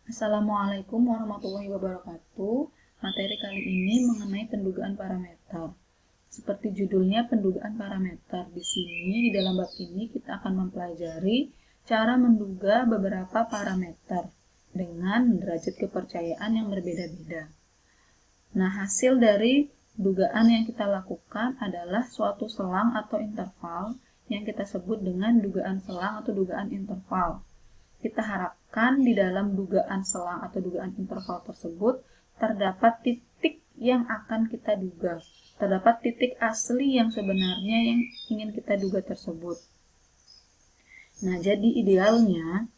Assalamualaikum warahmatullahi wabarakatuh. Materi kali ini mengenai pendugaan parameter. Seperti judulnya pendugaan parameter. Di sini di dalam bab ini kita akan mempelajari cara menduga beberapa parameter dengan derajat kepercayaan yang berbeda-beda. Nah, hasil dari dugaan yang kita lakukan adalah suatu selang atau interval yang kita sebut dengan dugaan selang atau dugaan interval. Kita harapkan di dalam dugaan selang atau dugaan interval tersebut terdapat titik yang akan kita duga. Terdapat titik asli yang sebenarnya yang ingin kita duga tersebut. Nah, jadi idealnya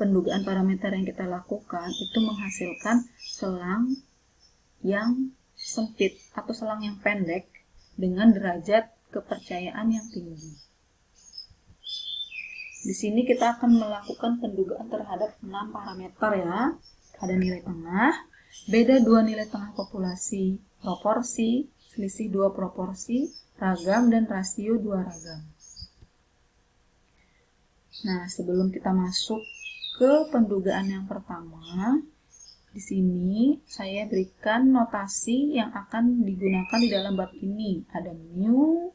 pendugaan parameter yang kita lakukan itu menghasilkan selang yang sempit atau selang yang pendek dengan derajat kepercayaan yang tinggi. Di sini kita akan melakukan pendugaan terhadap 6 parameter ya. Ada nilai tengah, beda 2 nilai tengah populasi, proporsi, selisih 2 proporsi, ragam, dan rasio 2 ragam. Nah, sebelum kita masuk ke pendugaan yang pertama, di sini saya berikan notasi yang akan digunakan di dalam bab ini. Ada mu,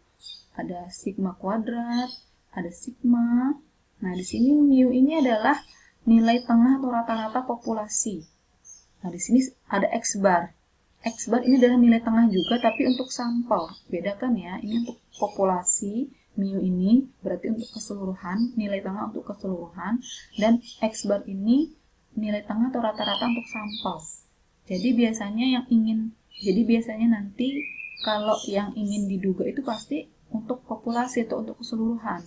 ada sigma kuadrat, ada sigma. Nah, di sini mu ini adalah nilai tengah atau rata-rata populasi. Nah, di sini ada X bar. X bar ini adalah nilai tengah juga, tapi untuk sampel. Bedakan ya, ini untuk populasi, mu ini berarti untuk keseluruhan, nilai tengah untuk keseluruhan, dan X bar ini nilai tengah atau rata-rata untuk sampel. Jadi biasanya nanti kalau yang ingin diduga itu pasti untuk populasi atau untuk keseluruhan.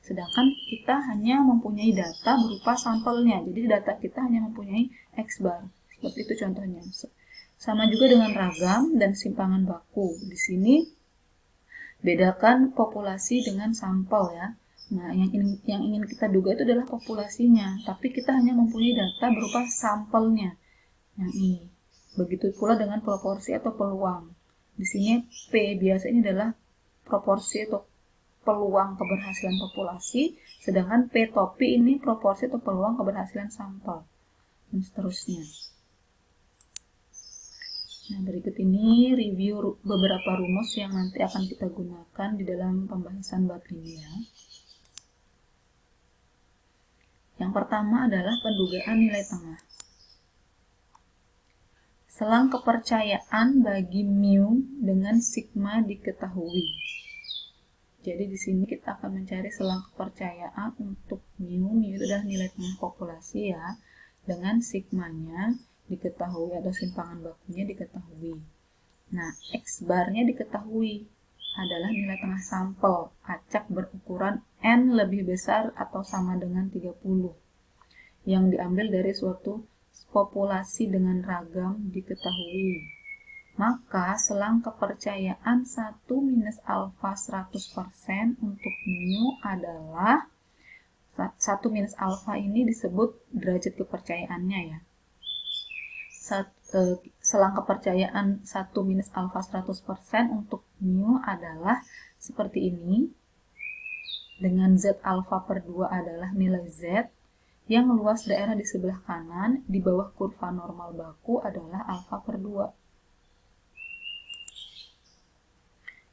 Sedangkan kita hanya mempunyai data berupa sampelnya. Jadi data kita hanya mempunyai X bar. Seperti itu contohnya. Sama juga dengan ragam dan simpangan baku. Di sini bedakan populasi dengan sampel ya. Nah, yang ingin kita duga itu adalah populasinya, tapi kita hanya mempunyai data berupa sampelnya. Yang ini. Begitu pula dengan proporsi atau peluang. Di sini P biasa ini adalah proporsi atau peluang keberhasilan populasi, sedangkan P topi ini proporsi atau peluang keberhasilan sampel, dan seterusnya. Nah, berikut ini review beberapa rumus yang nanti akan kita gunakan di dalam pembahasan bab ini ya. Yang pertama adalah pendugaan nilai tengah. Selang kepercayaan bagi mu dengan sigma diketahui. Jadi di sini kita akan mencari selang kepercayaan untuk mu. Mu itu adalah nilai tengah populasi ya. Dengan sigmanya diketahui atau simpangan bakunya diketahui. Nah, X barnya diketahui adalah nilai tengah sampel acak berukuran N lebih besar atau sama dengan 30 yang diambil dari suatu populasi dengan ragam diketahui. Maka selang kepercayaan 1 minus alfa 100% untuk mu adalah 1 minus alfa ini disebut derajat kepercayaannya ya. Selang kepercayaan 1 minus alfa 100% untuk mu adalah seperti ini. Dengan Z alfa per 2 adalah nilai Z yang luas daerah di sebelah kanan di bawah kurva normal baku adalah alfa per 2.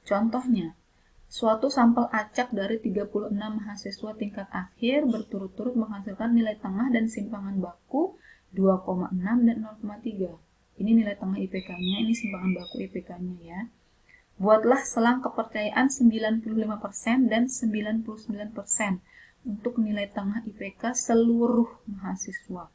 Contohnya, suatu sampel acak dari 36 mahasiswa tingkat akhir berturut-turut menghasilkan nilai tengah dan simpangan baku 2,6 dan 0,3. Ini nilai tengah IPK-nya, ini simpangan baku IPK-nya ya. Buatlah selang kepercayaan 95% dan 99% untuk nilai tengah IPK seluruh mahasiswa.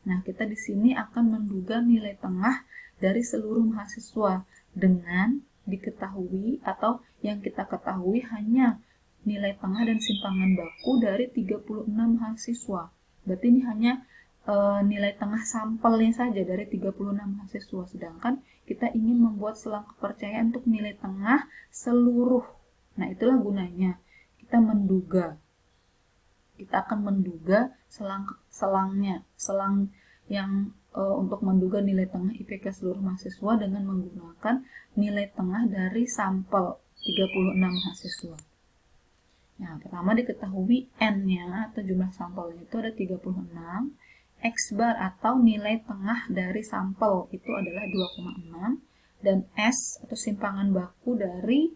Nah, kita di sini akan menduga nilai tengah dari seluruh mahasiswa dengan diketahui atau yang kita ketahui hanya nilai tengah dan simpangan baku dari 36 mahasiswa. Berarti ini hanya nilai tengah sampelnya saja dari 36 mahasiswa. Sedangkan kita ingin membuat selang kepercayaan untuk nilai tengah seluruh. Nah, itulah gunanya. Kita menduga. Kita akan menduga selang yang untuk menduga nilai tengah IPK seluruh mahasiswa dengan menggunakan nilai tengah dari sampel 36 mahasiswa. Nah, pertama diketahui N-nya atau jumlah sampelnya itu ada 36. X bar atau nilai tengah dari sampel itu adalah 2,6 dan S atau simpangan baku dari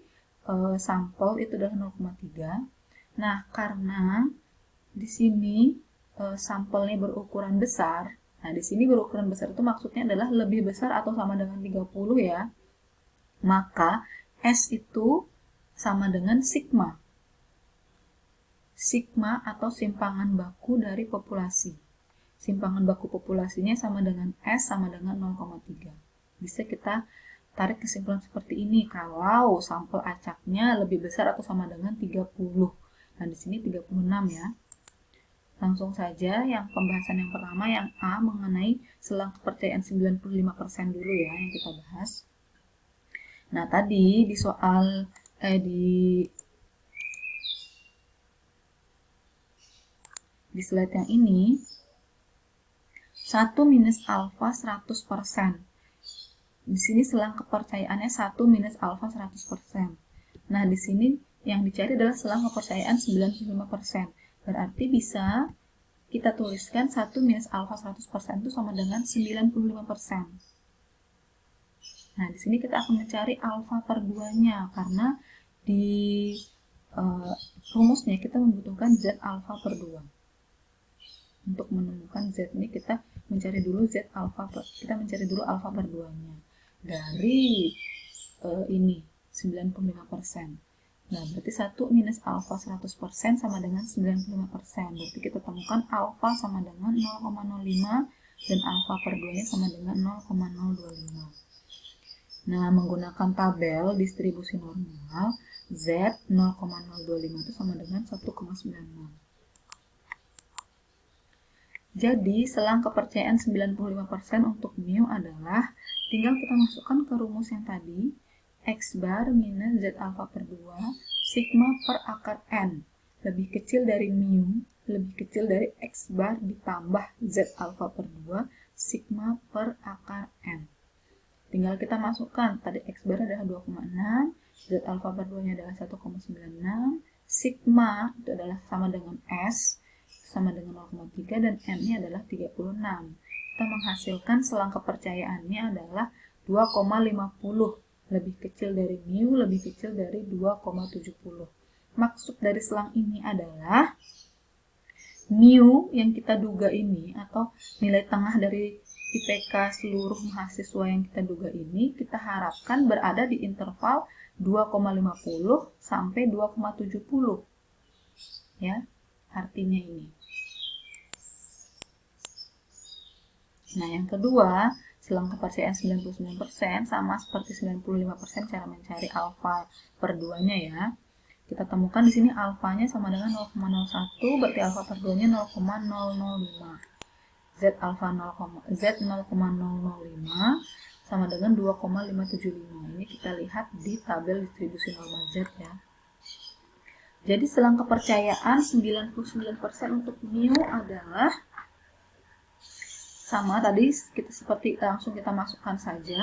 sampel itu adalah 0,3. Nah, karena di sini sampelnya berukuran besar. Nah, di sini berukuran besar itu maksudnya adalah lebih besar atau sama dengan 30 ya. Maka S itu sama dengan sigma. Sigma atau simpangan baku dari populasi. Simpangan baku populasinya sama dengan S sama dengan 0,3. Bisa kita tarik kesimpulan seperti ini kalau sampel acaknya lebih besar atau sama dengan 30. Nah, di sini 36 ya. Langsung saja yang pembahasan yang pertama yang A mengenai selang kepercayaan 95% dulu ya yang kita bahas. Nah, tadi di soal di slide yang ini 1 minus alfa 100%. Di sini selang kepercayaannya 1 minus alfa 100%. Nah, di sini yang dicari adalah selang kepercayaan 95%. Berarti bisa kita tuliskan 1 minus alfa 100% itu sama dengan 95%. Nah, di sini kita akan mencari alfa per 2-nya karena di rumusnya kita membutuhkan Z alfa per 2. Untuk menemukan Z ini kita mencari dulu Z alfa kita mencari dulu alfa per 2-nya. Dari ini 95%. Nah, berarti 1 minus alfa 100% sama dengan 95%. Berarti kita temukan alfa sama dengan 0,05 dan alfa per 2-nya sama dengan 0,025. Nah, menggunakan tabel distribusi normal, Z 0,025 itu sama dengan 1,96. Jadi, selang kepercayaan 95% untuk mu adalah, tinggal kita masukkan ke rumus yang tadi, X bar minus Z alfa per 2, sigma per akar N, lebih kecil dari mu, lebih kecil dari X bar ditambah Z alfa per 2, sigma per akar N. Tinggal kita masukkan, tadi X bar adalah 2,6, Z alfa per 2-nya adalah 1,96, sigma itu adalah sama dengan S, sama dengan 0,3 dan M-nya adalah 36. Kita menghasilkan selang kepercayaannya adalah 2,50. Lebih kecil dari mu, lebih kecil dari 2,70. Maksud dari selang ini adalah mu yang kita duga ini atau nilai tengah dari IPK seluruh mahasiswa yang kita duga ini kita harapkan berada di interval 2,50 sampai 2,70. Ya, artinya ini. Nah, yang kedua, selang kepercayaan 99% sama seperti 95% cara mencari alfa per 2-nya ya. Kita temukan di sini alfanya sama dengan 0,01, berarti alfa per 2-nya 0,005. Z 0,005 sama dengan 2,575. Ini kita lihat di tabel distribusi normal Z ya. Jadi selang kepercayaan 99% untuk mu adalah sama tadi langsung kita masukkan saja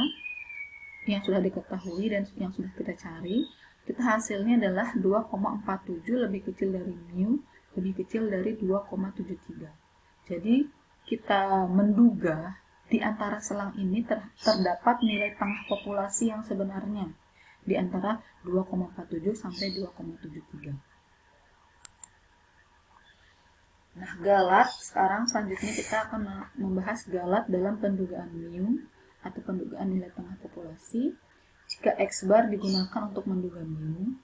yang sudah diketahui dan yang sudah kita cari. Kita hasilnya adalah 2,47 lebih kecil dari mu, lebih kecil dari 2,73. Jadi kita menduga di antara selang ini terdapat nilai tengah populasi yang sebenarnya di antara 2,47 sampai 2,73. Nah, galat, selanjutnya kita akan membahas galat dalam pendugaan mu atau pendugaan nilai tengah populasi. Jika X bar digunakan untuk menduga mu,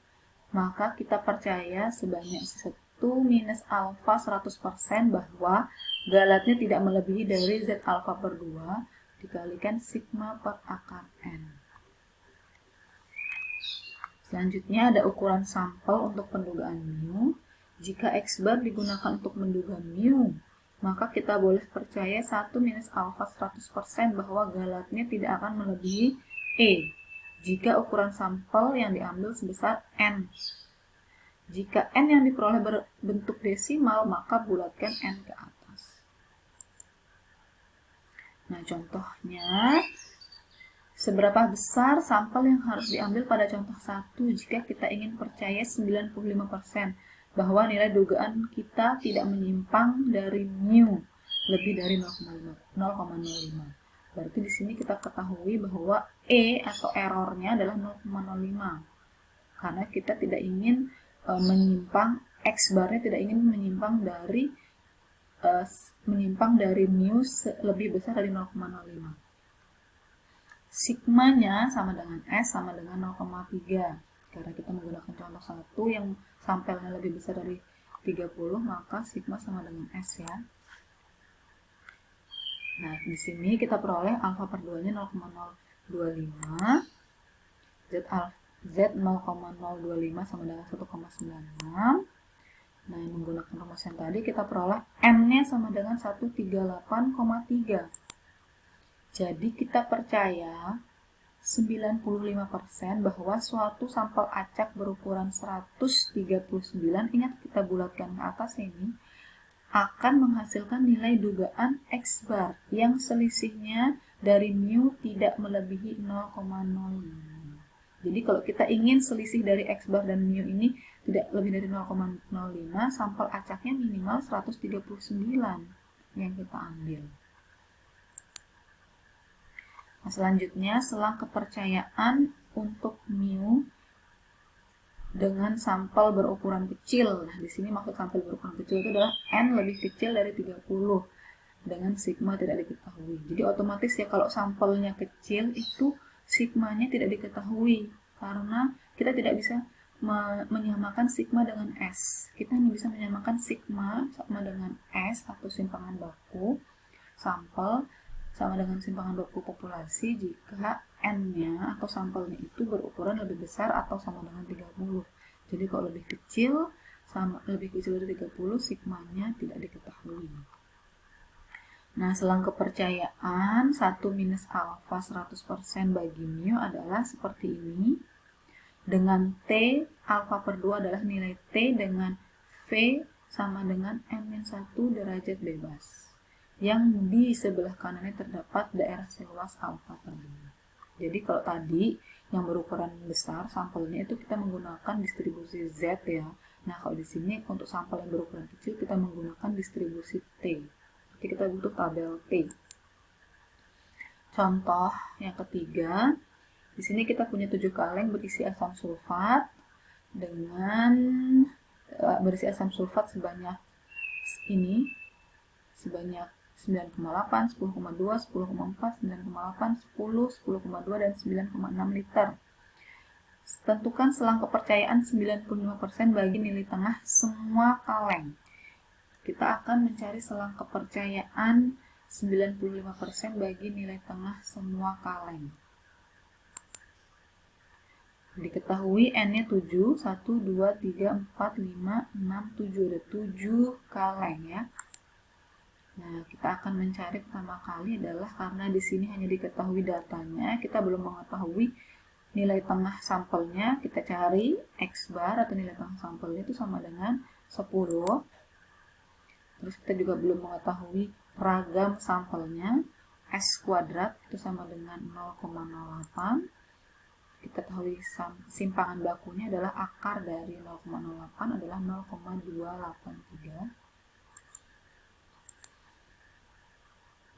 maka kita percaya sebanyak 1 minus alfa 100% bahwa galatnya tidak melebihi dari Z alfa per 2 dikalikan sigma per akar N. Selanjutnya ada ukuran sampel untuk pendugaan mu. Jika X bar digunakan untuk menduga mu, maka kita boleh percaya 1 minus alfa 100% bahwa galatnya tidak akan melebihi E jika ukuran sampel yang diambil sebesar N. Jika N yang diperoleh berbentuk desimal, maka bulatkan N ke atas. Nah, contohnya, seberapa besar sampel yang harus diambil pada contoh 1 jika kita ingin percaya 95% bahwa nilai dugaan kita tidak menyimpang dari mu. lebih dari 0,05. Berarti di sini kita ketahui bahwa E atau errornya adalah 0,05. Karena kita tidak ingin menyimpang, X barnya tidak ingin menyimpang dari mu lebih besar dari 0,05. Sigmanya sama dengan S sama dengan 0,3. Karena kita menggunakan contoh 1 yang sampelnya lebih besar dari 30, maka sigma sama dengan S ya. Nah, di sini kita peroleh alfa per 2-nya 0,025, Z 0,025 sama dengan 1,96. Nah, menggunakan rumus yang tadi kita peroleh N-nya sama dengan 138,3. Jadi kita percaya 95% bahwa suatu sampel acak berukuran 139, ingat kita bulatkan ke atas ini, akan menghasilkan nilai dugaan X bar yang selisihnya dari mu tidak melebihi 0,05. Jadi kalau kita ingin selisih dari X bar dan mu ini tidak lebih dari 0,05, sampel acaknya minimal 139 yang kita ambil. Nah, selanjutnya selang kepercayaan untuk mu dengan sampel berukuran kecil. Nah, di sini maksud sampel berukuran kecil itu adalah N lebih kecil dari 30 dengan sigma tidak diketahui. Jadi otomatis ya kalau sampelnya kecil itu sigmanya tidak diketahui karena kita tidak bisa menyamakan sigma dengan S. Kita hanya bisa menyamakan sigma sama dengan S atau simpangan baku sampel sama dengan simpangan baku populasi jika N-nya atau sampelnya itu berukuran lebih besar atau sama dengan 30. Jadi kalau lebih kecil dari 30, sigmanya tidak diketahui. Nah, selang kepercayaan 1 minus alfa 100% bagi mu adalah seperti ini. Dengan T, alfa per 2 adalah nilai T dengan V sama dengan N-1 derajat bebas. Yang di sebelah kanannya terdapat daerah seluas alfa per 2. Jadi kalau tadi yang berukuran besar sampelnya itu kita menggunakan distribusi Z ya. Nah, kalau di sini untuk sampel yang berukuran kecil kita menggunakan distribusi T. Jadi kita butuh tabel T. Contoh yang ketiga, di sini kita punya 7 kaleng berisi asam sulfat dengan berisi asam sulfat sebanyak 9,8, 10,2, 10,4, 9,8, 10, 10,2, dan 9,6 liter. Tentukan selang kepercayaan 95% bagi nilai tengah semua kaleng. Kita akan mencari selang kepercayaan 95% bagi nilai tengah semua kaleng. Diketahui N-nya 7, 1, 2, 3, 4, 5, 6, 7. Ada 7 kaleng ya. Nah, kita akan mencari pertama kali adalah karena di sini hanya diketahui datanya, kita belum mengetahui nilai tengah sampelnya. Kita cari X bar atau nilai tengah sampelnya itu sama dengan 10. Terus kita juga belum mengetahui ragam sampelnya. S kuadrat itu sama dengan 0,08. Kita tahu simpangan bakunya adalah akar dari 0,08 adalah 0,283.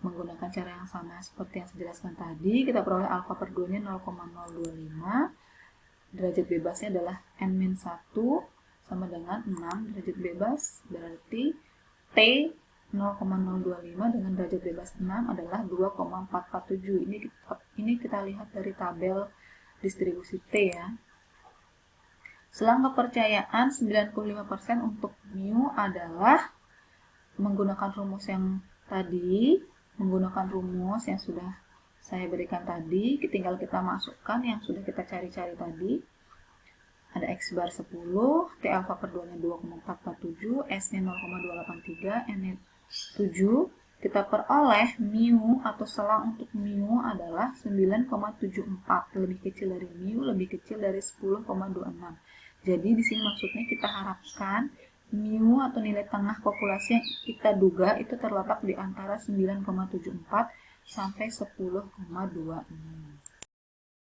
Menggunakan cara yang sama seperti yang saya jelaskan tadi, kita peroleh alfa per 2-nya 0,025. Derajat bebasnya adalah N-1 sama dengan 6 derajat bebas, berarti T 0,025 dengan derajat bebas 6 adalah 2,447. Ini kita lihat dari tabel distribusi T ya. Selang kepercayaan 95% untuk mu adalah menggunakan rumus yang tadi, menggunakan rumus yang sudah saya berikan tadi, tinggal kita masukkan yang sudah kita cari-cari tadi. Ada X bar 10, T alfa per 2-nya 2,447, S-nya 0,283, N-nya 7. Kita peroleh mu atau selang untuk mu adalah 9,74, lebih kecil dari mu, lebih kecil dari 10,26. Jadi di sini maksudnya kita harapkan mu atau nilai tengah populasi yang kita duga itu terletak di antara 9,74 sampai 10,26.